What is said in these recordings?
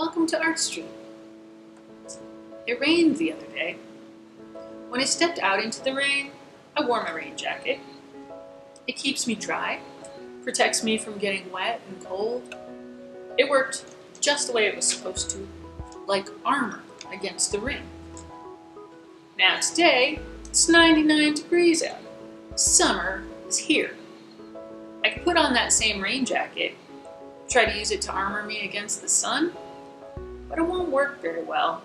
Welcome to ArtStreet. It rained the other day. When I stepped out into the rain, I wore my rain jacket. It keeps me dry, protects me from getting wet and cold. It worked just the way it was supposed to, like armor against the rain. Now today, it's 99 degrees out. Summer is here. I could put on that same rain jacket, try to use it to armor me against the sun, but it won't work very well.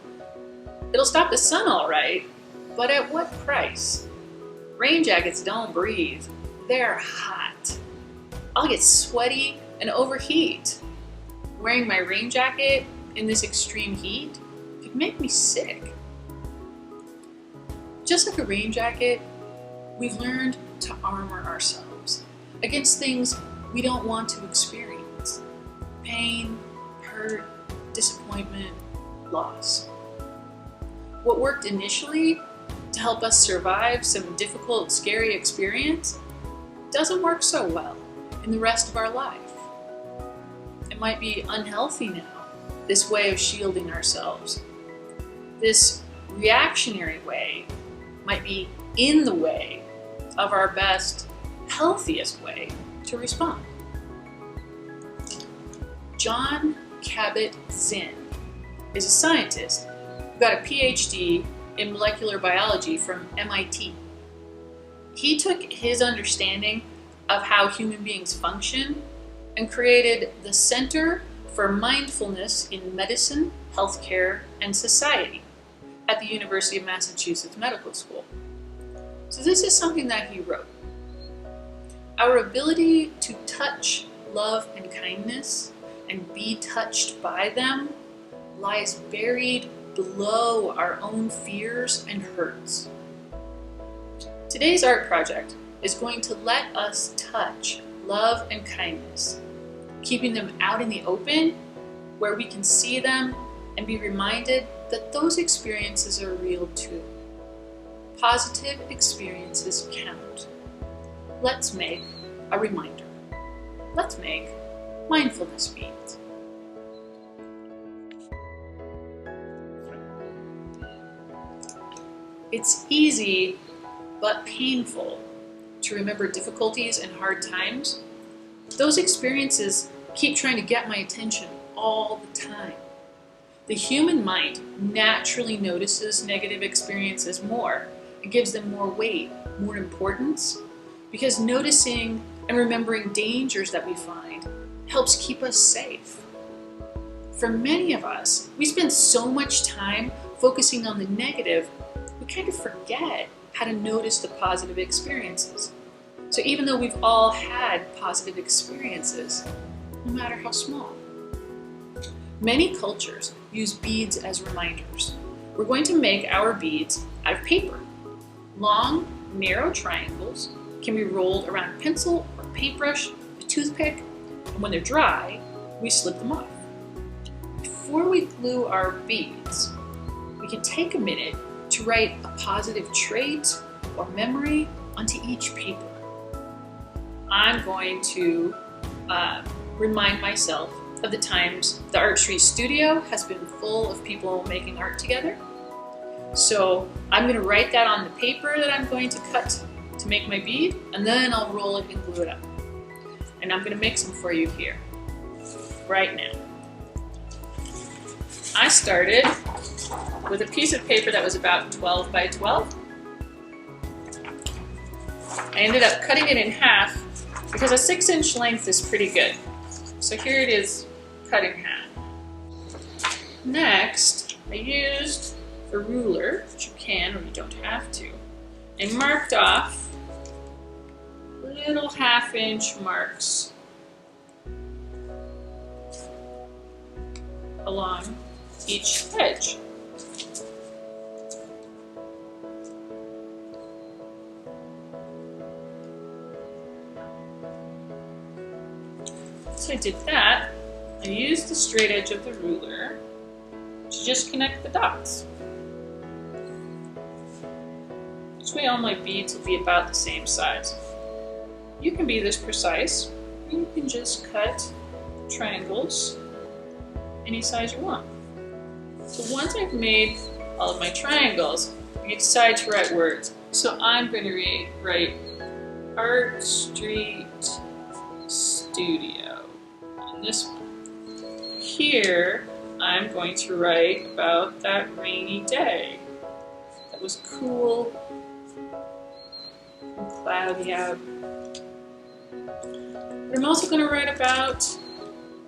It'll stop the sun all right, but at what price? Rain jackets don't breathe. They're hot. I'll get sweaty and overheat. Wearing my rain jacket in this extreme heat could make me sick. Just like a rain jacket, we've learned to armor ourselves against things we don't want to experience. Pain, hurt, disappointment, loss. What worked initially to help us survive some difficult, scary experience doesn't work so well in the rest of our life. It might be unhealthy now, this way of shielding ourselves. This reactionary way might be in the way of our best, healthiest way to respond. John Kabat-Zinn is a scientist who got a PhD in molecular biology from MIT. He took his understanding of how human beings function and created the Center for Mindfulness in Medicine, Healthcare, and Society at the University of Massachusetts Medical School. So this is something that he wrote. Our ability to touch love and kindness and be touched by them lies buried below our own fears and hurts. Today's art project is going to let us touch love and kindness, keeping them out in the open where we can see them and be reminded that those experiences are real too. Positive experiences count. Let's make a reminder. Let's make mindfulness beads. It's easy but painful to remember difficulties and hard times. Those experiences keep trying to get my attention all the time. The human mind naturally notices negative experiences more and gives them more weight, more importance, because noticing and remembering dangers that we find helps keep us safe. For many of us, we spend so much time focusing on the negative, we kind of forget how to notice the positive experiences. So even though we've all had positive experiences, no matter how small. Many cultures use beads as reminders. We're going to make our beads out of paper. Long, narrow triangles can be rolled around a pencil or paintbrush, a toothpick, and when they're dry, we slip them off. Before we glue our beads, we can take a minute to write a positive trait or memory onto each paper. I'm going to remind myself of the times the ArtStreet studio has been full of people making art together. So I'm going to write that on the paper that I'm going to cut to make my bead, and then I'll roll it and glue it up. And I'm going to make some for you here, right now. I started with a piece of paper that was about 12 by 12. I ended up cutting it in half because a 6-inch length is pretty good. So here it is, cut in half. Next, I used a ruler, which you can or you don't have to, and marked off little 1/2-inch marks along each edge. Once I did that, I used the straight edge of the ruler to just connect the dots. This way all my beads will be about the same size. You can be this precise, or you can just cut triangles any size you want. So once I've made all of my triangles, I decide to write words. So I'm going to write ArtStreet Studio on this one. Here, I'm going to write about that rainy day. That was cool and cloudy out. But I'm also going to write about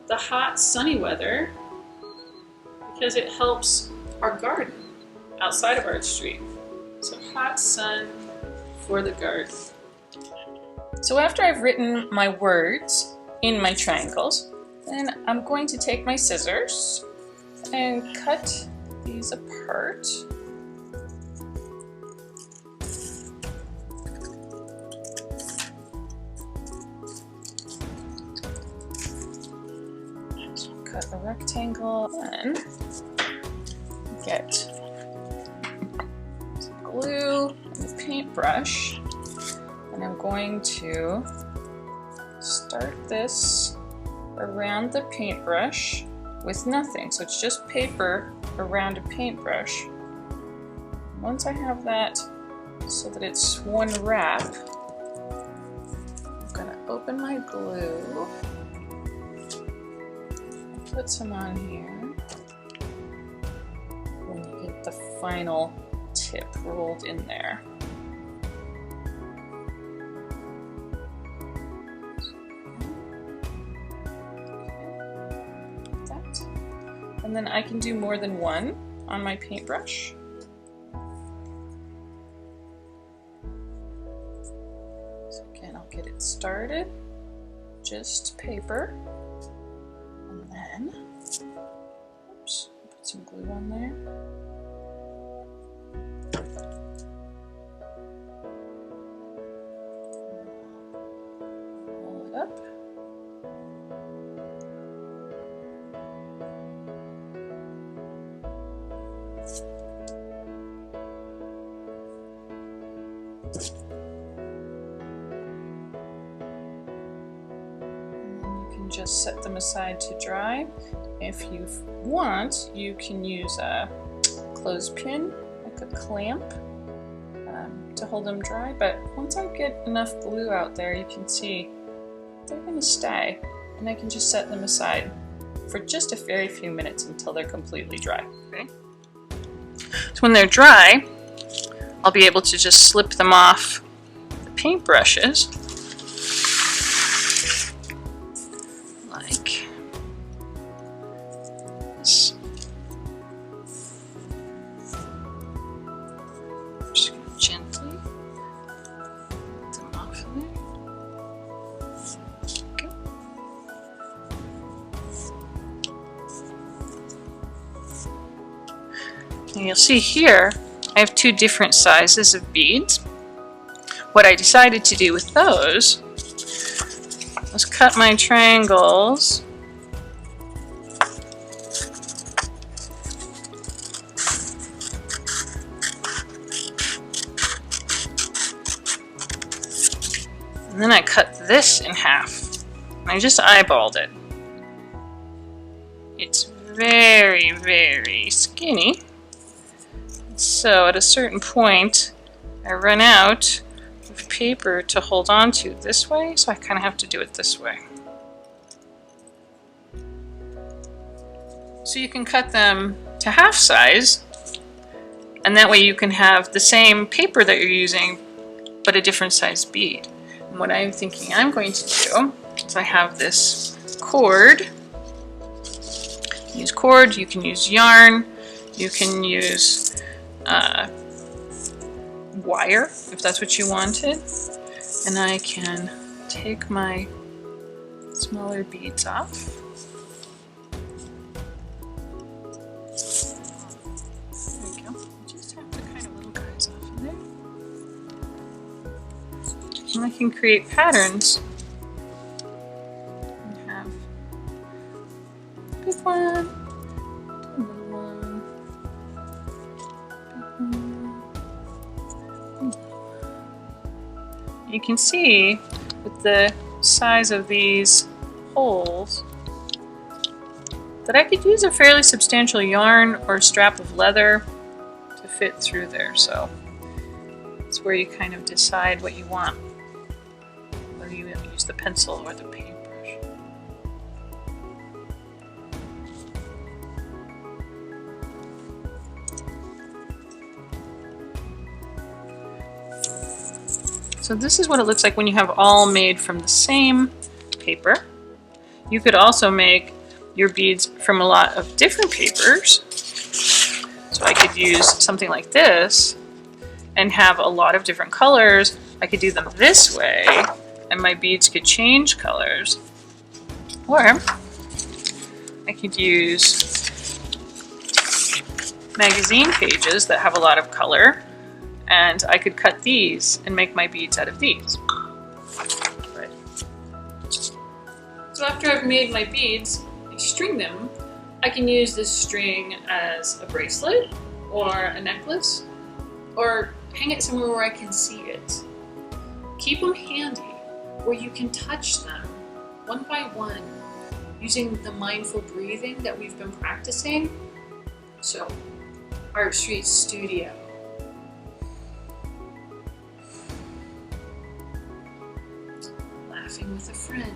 the hot sunny weather because it helps our garden outside of ArtStreet. So hot sun for the garden. So after I've written my words in my triangles, then I'm going to take my scissors and cut these apart. So cut a rectangle and get some glue and a paintbrush. And I'm going to start this around the paintbrush with nothing. So it's just paper around a paintbrush. Once I have that so that it's one wrap, I'm going to open my glue, put some on here, and you get the final tip rolled in there. And then I can do more than one on my paintbrush. So again, I'll get it started, just paper, and then, oops, put some glue on there. Roll it up. Just set them aside to dry. If you want, you can use a clothespin, like a clamp, to hold them dry. But once I get enough glue out there, you can see they're going to stay, and I can just set them aside for just a very few minutes until they're completely dry. Okay. So when they're dry, I'll be able to just slip them off the paintbrushes. Like this. Just going to gently get them off of there. Okay. And you'll see here I have two different sizes of beads. What I decided to do with those was cut my triangles and then I cut this in half. And I just eyeballed it. It's very, very skinny. So at a certain point I run out of paper to hold on to this way, so I kind of have to do it this way. So you can cut them to half size, and that way you can have the same paper that you're using but a different size bead. And what I'm thinking I'm going to do is I have this cord. Use cord, you can use yarn, you can use wire if that's what you wanted, and I can take my smaller beads off. There we go. Just have to kind of little guys off of there, and I can create patterns and have a big one. You can see with the size of these holes that I could use a fairly substantial yarn or strap of leather to fit through there. So it's where you kind of decide what you want, whether you use the pencil or the paintbrush. So this is what it looks like when you have all made from the same paper. You could also make your beads from a lot of different papers. So I could use something like this and have a lot of different colors. I could do them this way and my beads could change colors. Or I could use magazine pages that have a lot of color, and I could cut these and make my beads out of these. Right. So after I've made my beads, I string them. I can use this string as a bracelet or a necklace, or hang it somewhere where I can see it. Keep them handy where you can touch them one by one using the mindful breathing that we've been practicing. So, ArtStreet Studio. Laughing with a friend.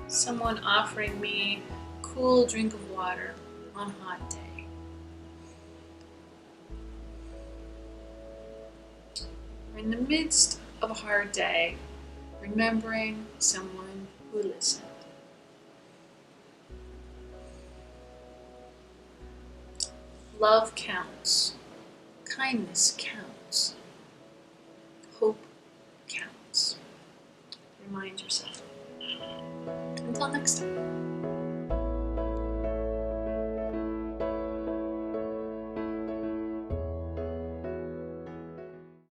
Someone offering me a cool drink of water on a hot day. We're in the midst of a hard day, remembering someone who listened. Love counts. Kindness counts. Hope counts. Remind yourself. Until next time.